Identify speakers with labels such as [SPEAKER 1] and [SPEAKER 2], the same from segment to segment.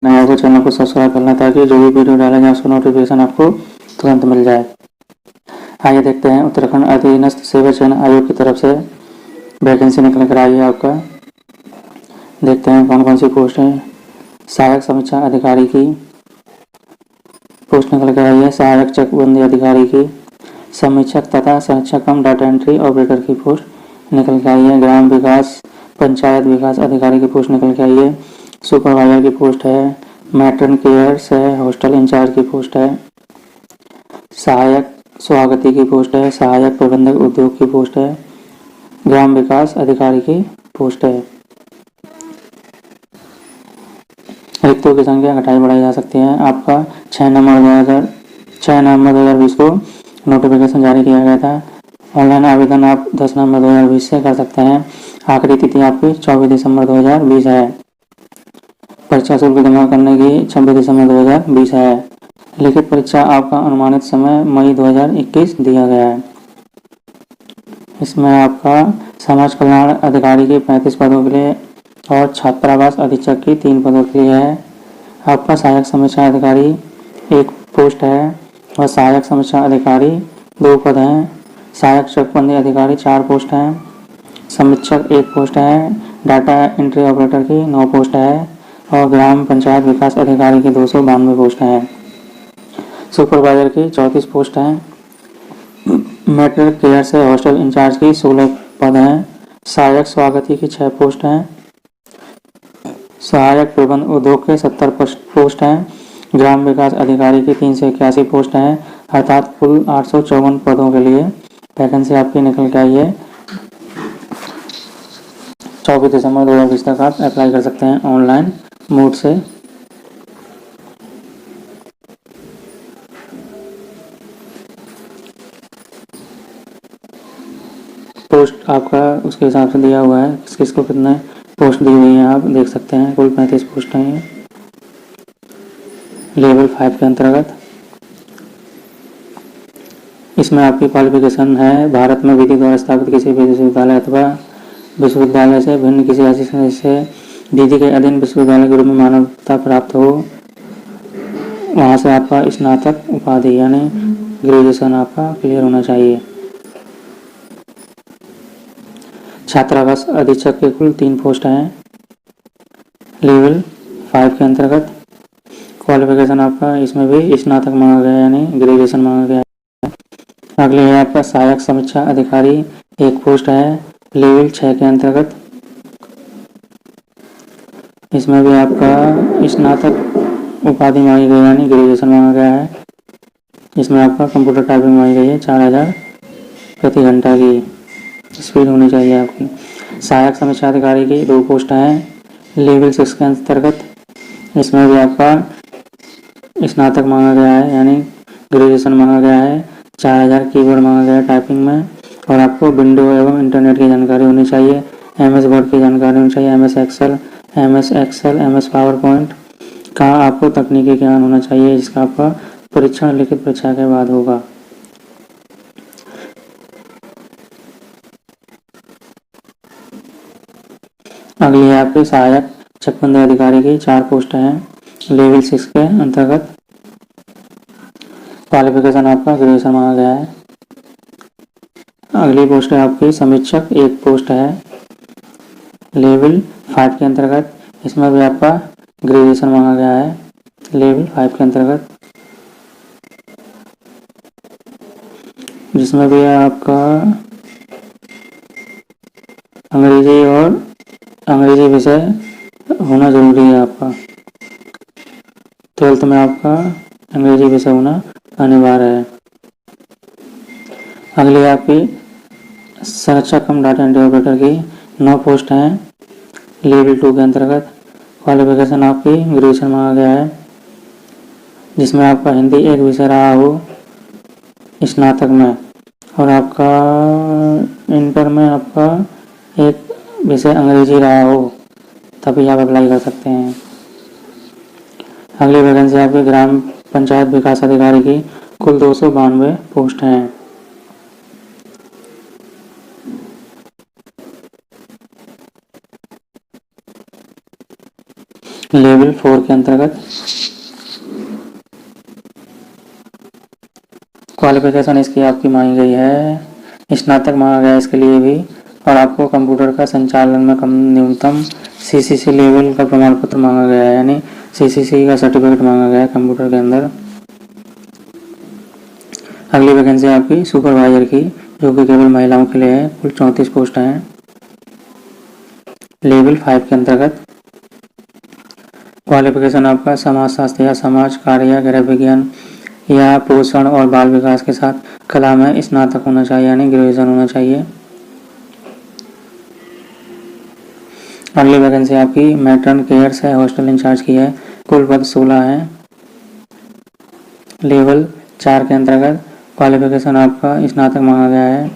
[SPEAKER 1] नया हो चैनल को सब्सक्राइब करना ताकि जो भी वीडियो डाला जाए उसका नोटिफिकेशन आपको तुरंत मिल जाए। आइए देखते हैं उत्तराखंड अधीनस्थ सेवा चयन आयोग की तरफ से वैकेंसी निकल कर आई है आपका। देखते हैं कौन कौन सी पोस्ट है। सहायक समीक्षा अधिकारी की पोस्ट निकल कर आई है, सहायक चकबंदी अधिकारी की, समीक्षक तथा संरक्षक कम डाटा एंट्री ऑपरेटर की पोस्ट निकल के आई है, ग्राम विकास पंचायत विकास अधिकारी की पोस्ट निकल के आई है, सुपरवाइजर की पोस्ट है, मैट्रन केयर्स है, हॉस्टल इंचार्ज की पोस्ट है, सहायक स्वागती की पोस्ट है, सहायक प्रबंधक उद्योग की पोस्ट है, ग्राम विकास अधिकारी की पोस्ट है। रिक्तों की संख्या घटाई बढ़ाई जा सकती है। आपका 6 नवंबर 2020 को नोटिफिकेशन जारी किया गया था। ऑनलाइन आवेदन आप 10 नवंबर 2020 से कर सकते हैं। आखिरी तिथि आपकी 24 दिसंबर 2020 है। परीक्षा शुल्क जमा करने की 26 दिसंबर 2020 है। लिखित परीक्षा आपका अनुमानित समय मई 2021 दिया गया है। इसमें आपका समाज कल्याण अधिकारी के 35 पदों के लिए और छात्रावास अधीक्षक की 3 पदों के लिए है। आपका सहायक समीक्षा अधिकारी 1 पोस्ट है और सहायक समीक्षा अधिकारी 2 पद हैं। सहायक चकबंदी अधिकारी 4 पोस्ट हैं। समीक्षक 1 पोस्ट है। डाटा एंट्री ऑपरेटर की 9 पोस्ट है और ग्राम पंचायत विकास अधिकारी की 292 पोस्ट हैं। सुपरवाइजर की 34 पोस्ट हैं। मेट्रिक केयर से हॉस्टल इंचार्ज की 16 पद हैं। सहायक स्वागती की 6 पोस्ट हैं। सहायक प्रबंध उद्योग के 70 पोस्ट हैं। ग्राम विकास अधिकारी की 381 पोस्ट हैं। अर्थात कुल 854 पदों के लिए वैकेंसी आपकी निकल के आई है। 24 दिसंबर 2020 तक आप अप्लाई कर सकते हैं ऑनलाइन मोड से। पोस्ट आपका उसके हिसाब से दिया हुआ है, किस किस को कितने पोस्ट दी हुई है आप देख सकते हैं। कुल 35 पोस्ट हैं लेवल 5 के अंतर्गत। इसमें आपकी क्वालिफिकेशन है भारत में विधि द्वारा स्थापित किसी भी विश्वविद्यालय अथवा विश्वविद्यालय से भिन्न किसी ऐसी संस्था से विधि के अधीन विश्वविद्यालय के रूप में मान्यता प्राप्त हो, वहाँ से आपका स्नातक उपाधि यानी ग्रेजुएशन आपका क्लियर होना चाहिए। छात्रावास अधीक्षक के कुल 3 पोस्ट हैं लेवल 5 के अंतर्गत। क्वालिफिकेशन आपका इसमें भी स्नातक मांगा गया यानी ग्रेजुएशन मांगा गया है। अगले है आपका सहायक समीक्षा अधिकारी 1 पोस्ट है लेवल 6 के अंतर्गत। इसमें भी आपका स्नातक उपाधि मांगी गई यानी ग्रेजुएशन मांगा गया है। इसमें आपका कंप्यूटर टाइपिंग मांगी गई है 4000 प्रति घंटा की स्पीड होनी चाहिए आपकी। सहायक समीक्षा अधिकारी की 2 पोस्ट हैं लेवल 6 के अंतर्गत। इसमें भी आपका स्नातक मांगा गया है यानी ग्रेजुएशन मांगा गया है। 4000 कीबोर्ड मांगा गया है टाइपिंग में और आपको विंडो एवं इंटरनेट की जानकारी होनी चाहिए। MS वर्ड की जानकारी होनी चाहिए, MS Excel, MS PowerPoint का आपको तकनीकी ज्ञान होना चाहिए, जिसका आपका परीक्षण लिखित परीक्षा के बाद होगा। अगली है आपकी सहायक चकबंदी अधिकारी की 4 पोस्ट हैं लेवल 6 के अंतर्गत। क्वालिफिकेशन आपका ग्रेजुएशन मांगा गया है। अगली पोस्ट है आपकी समीक्षक 1 पोस्ट है लेवल 5 के अंतर्गत। इसमें भी आपका ग्रेजुएशन मांगा गया है लेवल 5 के अंतर्गत, जिसमें भी आपका अंग्रेजी विषय होना जरूरी है। आपका 12th में आपका अंग्रेजी विषय होना अनिवार्य है। अगली आपकी संरक्षक कम डाटा एंट्री ऑपरेटर की 9 पोस्ट हैं लेवल 2 के अंतर्गत। क्वालिफिकेशन आपकी ग्रेजुएशन मांगा गया है, जिसमें आपका हिंदी एक विषय रहा हो स्नातक में और आपका इंटर में आपका एक विषय अंग्रेजी रहा हो, तभी आप अप्लाई कर सकते हैं। अगली वैकेंसी आपकी ग्राम पंचायत विकास अधिकारी की कुल 292 पोस्ट हैं। लेवल 4 के अंतर्गत क्वालिफिकेशन इसकी आपकी मांगी गई है, स्नातक मांगा गया है इसके लिए भी, और आपको कंप्यूटर का संचालन में कम न्यूनतम सीसीसी लेवल का प्रमाण पत्र मांगा गया है, यानी सीसीसी का सर्टिफिकेट मांगा गया है कंप्यूटर के अंदर। अगली वैकेंसी आपकी सुपरवाइजर की, जो कि केवल महिलाओं के लिए है। कुल 34 पोस्ट हैं। लेवल 5 के अंतर्गत क्वालिफिकेशन आपका समाजशास्त्र या समाज कार्य या गृह विज्ञान या पोषण और बाल विकास के साथ कला में स्नातक होना चाहिए, यानी ग्रेजुएशन होना चाहिए। अगली वैकेंसी आपकी मैटर्न केयर से हॉस्टल इंचार्ज की है। कुल पद 16 है। लेवल 4 के अंतर्गत क्वालिफिकेशन आपका स्नातक मांगा गया है।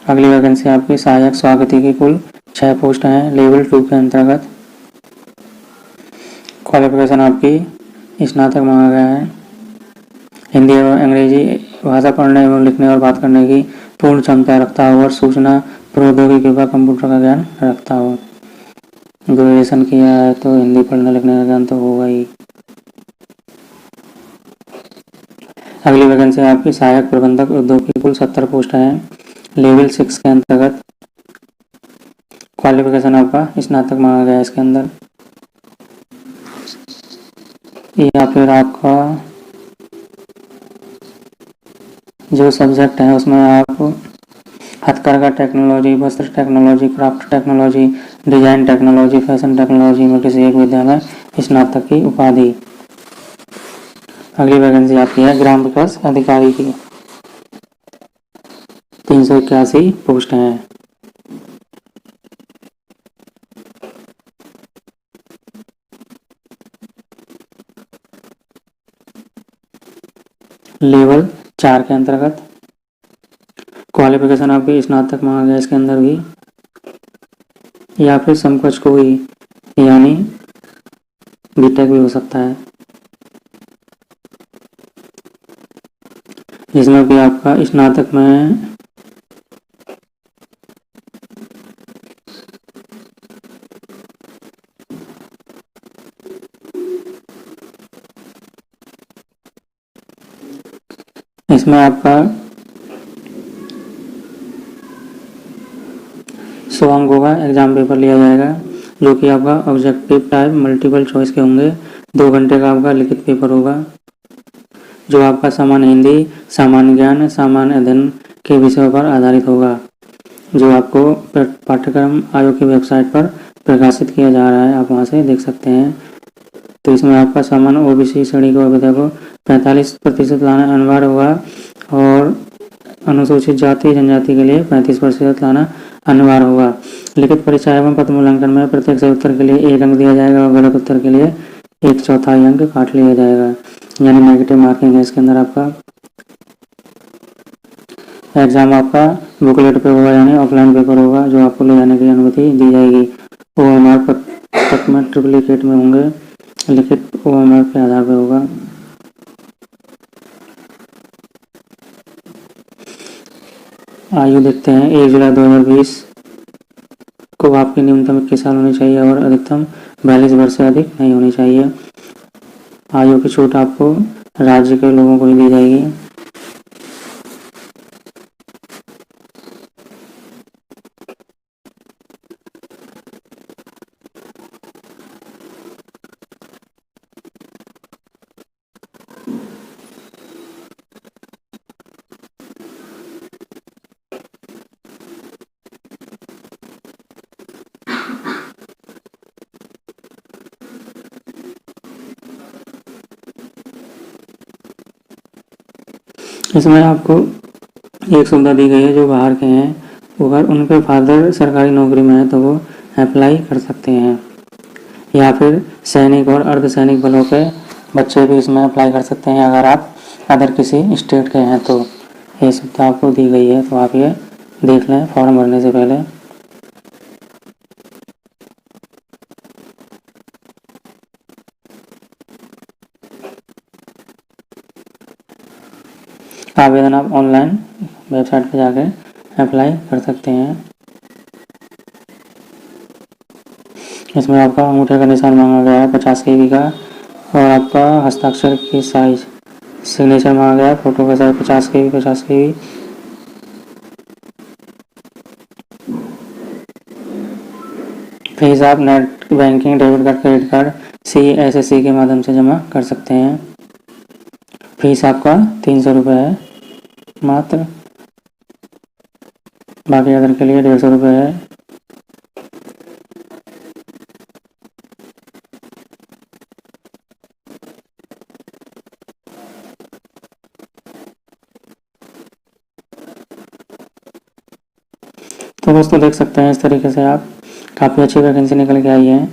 [SPEAKER 1] अगली वैकेंसी आपकी सहायक स्वागती की, कुल 6 पोस्ट हैं। लेवल 2 के अंतर्गत क्वालिफिकेशन आपकी स्नातक मांगा गया है। हिंदी एवं अंग्रेजी भाषा पढ़ने एवं लिखने और बात करने की पूर्ण क्षमता रखता हो और सूचना प्रौद्योगिकी व कंप्यूटर का ज्ञान रखता हो। ग्रेजुएशन किया है तो हिंदी पढ़ने लिखने का ज्ञान तो होगा ही। अगली वैकेंसी आपकी सहायक प्रबंधक उद्योग की, कुल 70 पोस्ट हैं। लेवल 6 के अंतर्गत क्वालिफिकेशन आपका स्नातक मांगा गया है इसके अंदर, या फिर आपका जो सब्जेक्ट है उसमें आप हथकरघा टेक्नोलॉजी, वस्त्र technology, craft technology, design technology, fashion technology में किसी एक विद्या में स्नातक की उपाधि। अगली वैकेंसी आपकी है ग्राम विकास अधिकारी की, 381 पोस्ट हैं। लेवल 4 के अंतर्गत क्वालिफिकेशन आपकी स्नातक मांगा गया इसके अंदर भी, या फिर समकक्ष कोई, यानी बीटेक भी हो सकता है, जिसमें भी आपका स्नातक में इसमें आपका 100 अंकों का एग्जाम पेपर लिया जाएगा, जो कि आपका ऑब्जेक्टिव टाइप मल्टीपल चॉइस के होंगे। 2 घंटे का आपका लिखित पेपर होगा, जो आपका सामान्य हिंदी, सामान्य ज्ञान, सामान्य अध्ययन के विषयों पर आधारित होगा, जो आपको पाठ्यक्रम आयोग की वेबसाइट पर प्रकाशित किया जा रहा है, आप वहां से देख सकते हैं। तो इसमें आपका सामान्य ओबीसी श्रेणी को अभी तक 45% लाना अनिवार्य होगा, और अनुसूचित जाति जनजाति के लिए 35% लाना अनिवार्य होगा। लिखित परीक्षा एवं पत्र मूल्यांकन में प्रत्येक सही उत्तर के लिए 1 अंक दिया जाएगा और गलत उत्तर के लिए 1/4 अंक काट लिया जाएगा, यानी नेगेटिव मार्किंग है इसके अंदर। आपका एग्जाम आपका बुकलेट पे होगा, यानी ऑफलाइन पेपर होगा, जो आपको ले जाने की अनुमति दी जाएगी। ओएमआर पत्र में ट्रिप्लिकेट में होंगे, लिखित ओएमआर के आधार पर होगा। आयु देखते हैं। 1 जुलाई 2020 को आपकी न्यूनतम 21 साल होनी चाहिए और अधिकतम 42 वर्ष से अधिक नहीं होनी चाहिए। आयु की छूट आपको राज्य के लोगों को ही दी जाएगी। इसमें आपको एक सुविधा दी गई है, जो बाहर के हैं, अगर उनके फादर सरकारी नौकरी में है तो वो अप्लाई कर सकते हैं, या फिर सैनिक और अर्धसैनिक बलों के बच्चे भी इसमें अप्लाई कर सकते हैं, अगर आप अदर किसी स्टेट के हैं तो। ये सुविधा आपको दी गई है, तो आप ये देख लें फॉर्म भरने से पहले। आवेदन आप ऑनलाइन वेबसाइट पर जाकर अप्लाई कर सकते हैं। इसमें आपका अंगूठे का निशान मांगा गया है 50 KB का, और आपका हस्ताक्षर की साइज सिग्नेचर मांगा गया है, फोटो का साइज 50 KB 50 KB। फीस आप net banking, debit card, credit card, CSSC के माध्यम से जमा कर सकते हैं। फीस आपका 300 रुपये है मात्र, बाकी अदर के लिए 150 रुपये है। तो दोस्तों देख सकते हैं इस तरीके से आप काफ़ी अच्छी वैकेंसी निकल के आई है,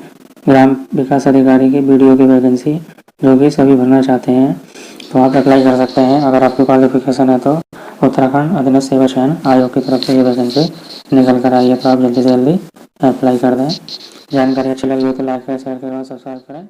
[SPEAKER 1] ग्राम विकास अधिकारी की BDO की वैकेंसी, जो कि सभी भरना चाहते हैं। तो आप अप्लाई कर सकते हैं अगर आपकी क्वालिफिकेशन है तो। उत्तराखंड अधीनस्थ सेवा चयन आयोग की तरफ से ये वैकेंसी निकल कर आई है, तो आप जल्दी से जल्दी अप्लाई कर दें। जानकारी अच्छी लगी हो तो लाइक करें, शेयर करें और सब्सक्राइब करें।